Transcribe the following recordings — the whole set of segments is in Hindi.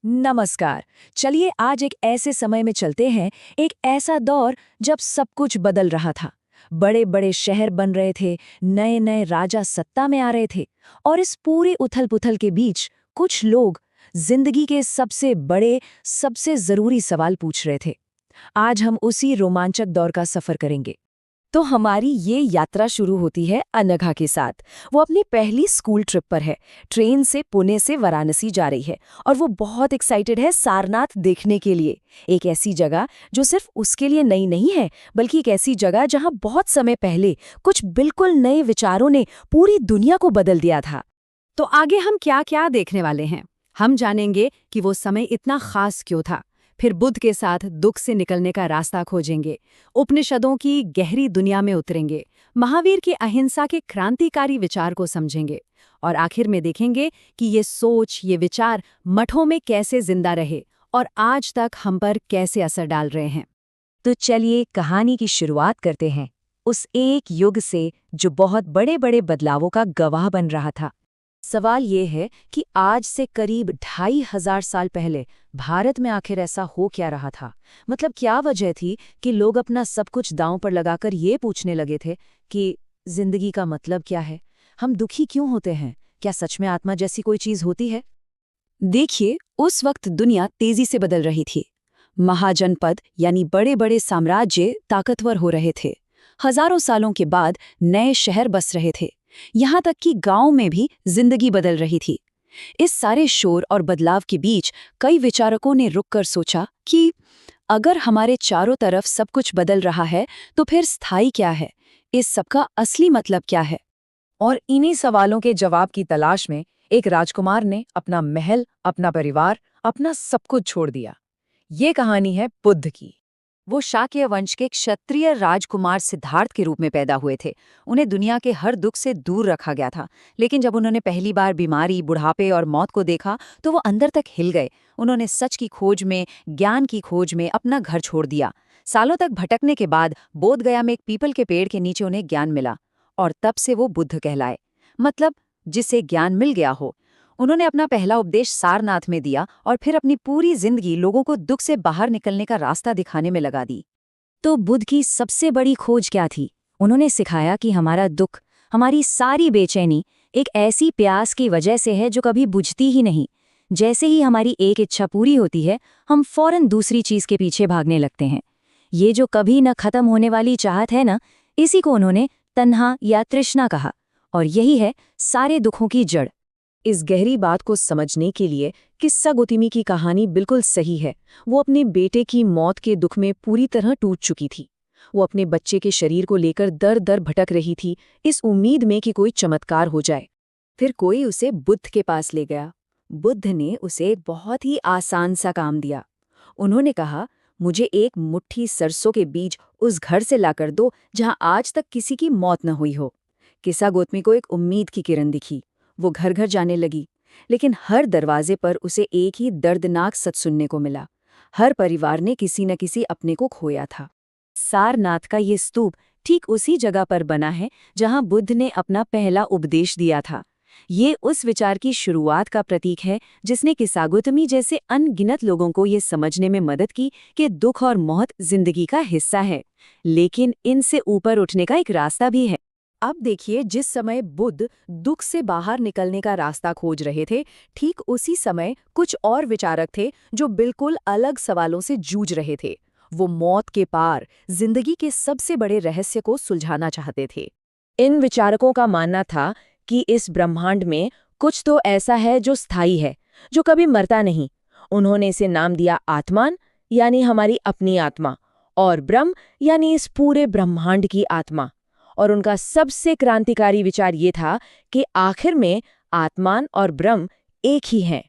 नमस्कार। चलिए आज एक ऐसे समय में चलते हैं, एक ऐसा दौर जब सब कुछ बदल रहा था। बड़े बड़े शहर बन रहे थे, नए नए राजा सत्ता में आ रहे थे, और इस पूरी उथल-पुथल के बीच कुछ लोग जिंदगी के सबसे बड़े, सबसे जरूरी सवाल पूछ रहे थे। आज हम उसी रोमांचक दौर का सफर करेंगे। तो हमारी ये यात्रा शुरू होती है अनघा के साथ। वो अपनी पहली स्कूल ट्रिप पर है। ट्रेन से पुणे से वाराणसी जा रही है और वो बहुत एक्साइटेड है सारनाथ देखने के लिए। एक ऐसी जगह जो सिर्फ उसके लिए नई नहीं है, बल्कि एक ऐसी जगह जहां बहुत समय पहले कुछ बिल्कुल नए विचारों ने पूरी दुनिया को बदल दिया था। तो आगे हम क्या क्या देखने वाले हैं। हम जानेंगे कि वो समय इतना खास क्यों था। फिर बुद्ध के साथ दुख से निकलने का रास्ता खोजेंगे, उपनिषदों की गहरी दुनिया में उतरेंगे, महावीर की अहिंसा के क्रांतिकारी विचार को समझेंगे, और आखिर में देखेंगे कि ये सोच, ये विचार मठों में कैसे जिंदा रहे और आज तक हम पर कैसे असर डाल रहे हैं। तो चलिए कहानी की शुरुआत करते हैं, उस एक युग से जो बहुत बड़े बड़े बदलावों का गवाह बन रहा था। सवाल ये है कि आज से करीब 2500 साल पहले भारत में आखिर ऐसा हो क्या रहा था। मतलब क्या वजह थी कि लोग अपना सब कुछ दांव पर लगाकर ये पूछने लगे थे कि जिंदगी का मतलब क्या है, हम दुखी क्यों होते हैं, क्या सच में आत्मा जैसी कोई चीज होती है। देखिए, उस वक्त दुनिया तेजी से बदल रही थी। महाजनपद यानी बड़े बड़े साम्राज्य ताकतवर हो रहे थे। हजारों सालों के बाद नए शहर बस रहे थे। यहाँ तक कि गांव में भी जिंदगी बदल रही थी। इस सारे शोर और बदलाव के बीच कई विचारकों ने रुककर सोचा कि अगर हमारे चारों तरफ सब कुछ बदल रहा है तो फिर स्थायी क्या है, इस सब का असली मतलब क्या है। और इन्हीं सवालों के जवाब की तलाश में एक राजकुमार ने अपना महल, अपना परिवार, अपना सब कुछ छोड़ दिया। ये कहानी है बुद्ध की। वो शाक्य वंश के क्षत्रिय राजकुमार सिद्धार्थ के रूप में पैदा हुए थे। उन्हें दुनिया के हर दुख से दूर रखा गया था, लेकिन जब उन्होंने पहली बार बीमारी, बुढ़ापे और मौत को देखा तो वो अंदर तक हिल गए। उन्होंने सच की खोज में, ज्ञान की खोज में अपना घर छोड़ दिया। सालों तक भटकने के बाद बोधगया में एक पीपल के पेड़ के नीचे उन्हें ज्ञान मिला, और तब से वो बुद्ध कहलाए, मतलब जिसे ज्ञान मिल गया हो। उन्होंने अपना पहला उपदेश सारनाथ में दिया और फिर अपनी पूरी जिंदगी लोगों को दुख से बाहर निकलने का रास्ता दिखाने में लगा दी। तो बुद्ध की सबसे बड़ी खोज क्या थी? उन्होंने सिखाया कि हमारा दुख, हमारी सारी बेचैनी एक ऐसी प्यास की वजह से है जो कभी बुझती ही नहीं। जैसे ही हमारी एक इच्छा पूरी होती है, हम फौरन दूसरी चीज के पीछे भागने लगते हैं। ये जो कभी न खत्म होने वाली चाहत है ना, इसी को उन्होंने तन्हा या तृष्णा कहा, और यही है सारे दुखों की जड़। इस गहरी बात को समझने के लिए किस्सा गौतमी की कहानी बिल्कुल सही है। वो अपने बेटे की मौत के दुख में पूरी तरह टूट चुकी थी। वो अपने बच्चे के शरीर को लेकर दर दर भटक रही थी, इस उम्मीद में कि कोई चमत्कार हो जाए। फिर कोई उसे बुद्ध के पास ले गया। बुद्ध ने उसे एक बहुत ही आसान सा काम दिया। उन्होंने कहा, मुझे एक मुट्ठी सरसों के बीज उस घर से लाकर दो जहां आज तक किसी की मौत न हुई हो। किस्सा गौतमी को एक उम्मीद की किरण दिखी। वो घर घर जाने लगी, लेकिन हर दरवाजे पर उसे एक ही दर्दनाक सच सुनने को मिला। हर परिवार ने किसी न किसी अपने को खोया था। सारनाथ का ये स्तूप ठीक उसी जगह पर बना है जहां बुद्ध ने अपना पहला उपदेश दिया था। ये उस विचार की शुरुआत का प्रतीक है जिसने किस्सा गौतमी जैसे अनगिनत लोगों को ये समझने में मदद की कि दुख और मौत जिंदगी का हिस्सा है, लेकिन इनसे ऊपर उठने का एक रास्ता भी है। अब देखिए, जिस समय बुद्ध दुख से बाहर निकलने का रास्ता खोज रहे थे, ठीक उसी समय कुछ और विचारक थे जो बिल्कुल अलग सवालों से जूझ रहे थे। वो मौत के पार जिंदगी के सबसे बड़े रहस्य को सुलझाना चाहते थे। इन विचारकों का मानना था कि इस ब्रह्मांड में कुछ तो ऐसा है जो स्थायी है, जो कभी मरता नहीं। उन्होंने इसे नाम दिया आत्मान, यानी हमारी अपनी आत्मा, और ब्रह्म यानी इस पूरे ब्रह्मांड की आत्मा। और उनका सबसे क्रांतिकारी विचार ये था कि आखिर में आत्मान और ब्रह्म एक ही हैं।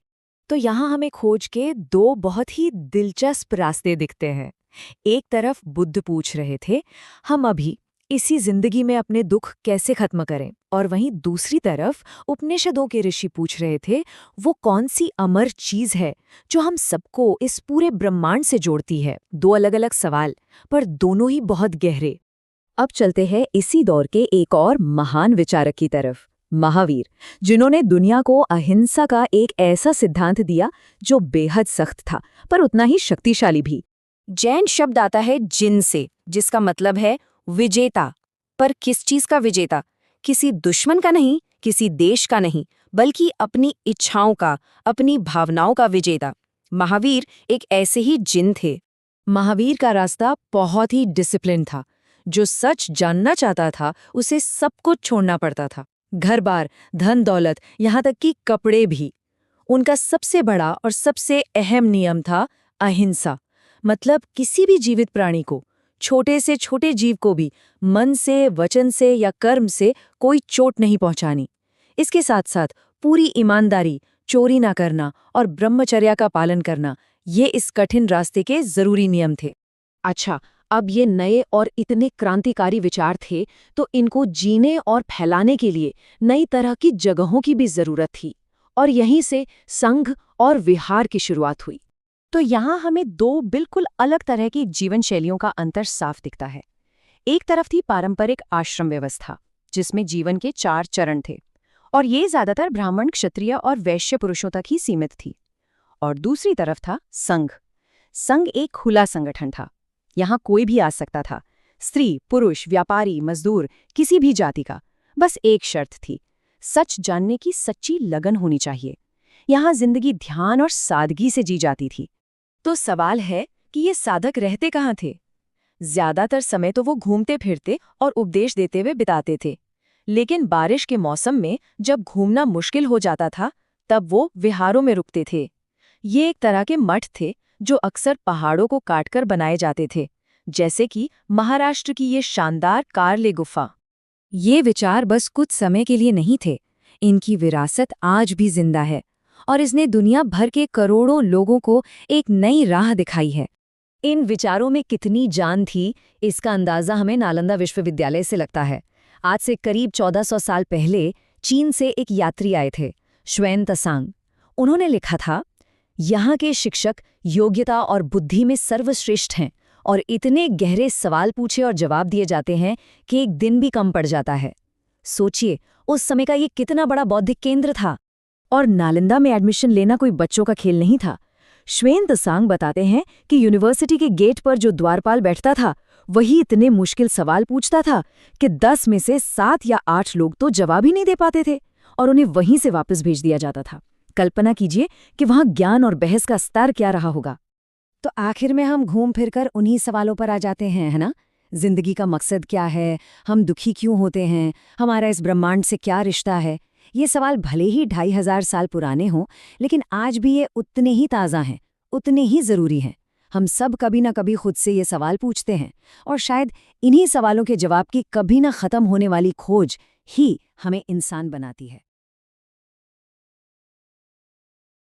तो यहाँ हमें खोज के दो बहुत ही दिलचस्प रास्ते दिखते हैं। एक तरफ बुद्ध पूछ रहे थे, हम अभी इसी जिंदगी में अपने दुख कैसे खत्म करें, और वहीं दूसरी तरफ उपनिषदों के ऋषि पूछ रहे थे, वो कौन सी अमर चीज है जो हम सबको इस पूरे ब्रह्मांड से जोड़ती है। दो अलग अलग सवाल, पर दोनों ही बहुत गहरे। अब चलते हैं इसी दौर के एक और महान विचारक की तरफ, महावीर, जिन्होंने दुनिया को अहिंसा का एक ऐसा सिद्धांत दिया जो बेहद सख्त था पर उतना ही शक्तिशाली भी। जैन शब्द आता है जिन से, जिसका मतलब है विजेता। पर किस चीज का विजेता? किसी दुश्मन का नहीं, किसी देश का नहीं, बल्कि अपनी इच्छाओं का, अपनी भावनाओं का विजेता। महावीर एक ऐसे ही जिन थे। महावीर का रास्ता बहुत ही डिसिप्लिन था। जो सच जानना चाहता था उसे सब कुछ छोड़ना पड़ता था, घर-बार, धन दौलत, यहाँ तक कि कपड़े भी। उनका सबसे बड़ा और सबसे अहम नियम था अहिंसा। मतलब किसी भी जीवित प्राणी को, छोटे से छोटे जीव को भी मन से, वचन से या कर्म से कोई चोट नहीं पहुंचानी। इसके साथ साथ पूरी ईमानदारी, चोरी ना करना और ब्रह्मचर्या का पालन करना, ये इस कठिन रास्ते के जरूरी नियम थे। अच्छा, अब ये नए और इतने क्रांतिकारी विचार थे, तो इनको जीने और फैलाने के लिए नई तरह की जगहों की भी जरूरत थी। और यहीं से संघ और विहार की शुरुआत हुई। तो यहाँ हमें दो बिल्कुल अलग तरह की जीवन शैलियों का अंतर साफ दिखता है। एक तरफ थी पारंपरिक आश्रम व्यवस्था, जिसमें जीवन के 4 चरण थे, और ये ज्यादातर ब्राह्मण, क्षत्रिय और वैश्य पुरुषों तक ही सीमित थी। और दूसरी तरफ था संघ। संघ एक खुला संगठन था। यहाँ कोई भी आ सकता था, स्त्री, पुरुष, व्यापारी, मजदूर, किसी भी जाति का। बस एक शर्त थी, सच जानने की सच्ची लगन होनी चाहिए। यहाँ जिंदगी ध्यान और सादगी से जी जाती थी। तो सवाल है कि ये साधक रहते कहाँ थे? ज्यादातर समय तो वो घूमते फिरते और उपदेश देते हुए बिताते थे। लेकिन बारिश के मौसम में जब घूमना मुश्किल हो जाता था, तब वो विहारों में रुकते थे। ये एक तरह के मठ थे जो अक्सर पहाड़ों को काटकर बनाए जाते थे, जैसे कि महाराष्ट्र की ये शानदार कार्ले गुफा। ये विचार बस कुछ समय के लिए नहीं थे, इनकी विरासत आज भी जिंदा है और इसने दुनिया भर के करोड़ों लोगों को एक नई राह दिखाई है। इन विचारों में कितनी जान थी, इसका अंदाजा हमें नालंदा विश्वविद्यालय से लगता है। आज से करीब 1400 साल पहले चीन से एक यात्री आए थे, श्वेन त्सांग। उन्होंने लिखा था, यहाँ के शिक्षक योग्यता और बुद्धि में सर्वश्रेष्ठ हैं और इतने गहरे सवाल पूछे और जवाब दिए जाते हैं कि एक दिन भी कम पड़ जाता है। सोचिए, उस समय का ये कितना बड़ा बौद्धिक केंद्र था। और नालंदा में एडमिशन लेना कोई बच्चों का खेल नहीं था। श्वेन त्सांग बताते हैं कि यूनिवर्सिटी के गेट पर जो द्वारपाल बैठता था, वही इतने मुश्किल सवाल पूछता था कि 10 में से 7 या 8 लोग तो जवाब ही नहीं दे पाते थे और उन्हें वहीं से वापस भेज दिया जाता था। कल्पना कीजिए कि वहां ज्ञान और बहस का स्तर क्या रहा होगा। तो आखिर में हम घूम फिरकर उन्हीं सवालों पर आ जाते हैं, है ना? जिंदगी का मकसद क्या है? हम दुखी क्यों होते हैं? हमारा इस ब्रह्मांड से क्या रिश्ता है? ये सवाल भले ही 2500 साल पुराने हों, लेकिन आज भी ये उतने ही ताज़ा हैं, उतने ही ज़रूरी हैं। हम सब कभी ना कभी खुद से ये सवाल पूछते हैं और शायद इन्हीं सवालों के जवाब की कभी ना ख़त्म होने वाली खोज ही हमें इंसान बनाती है।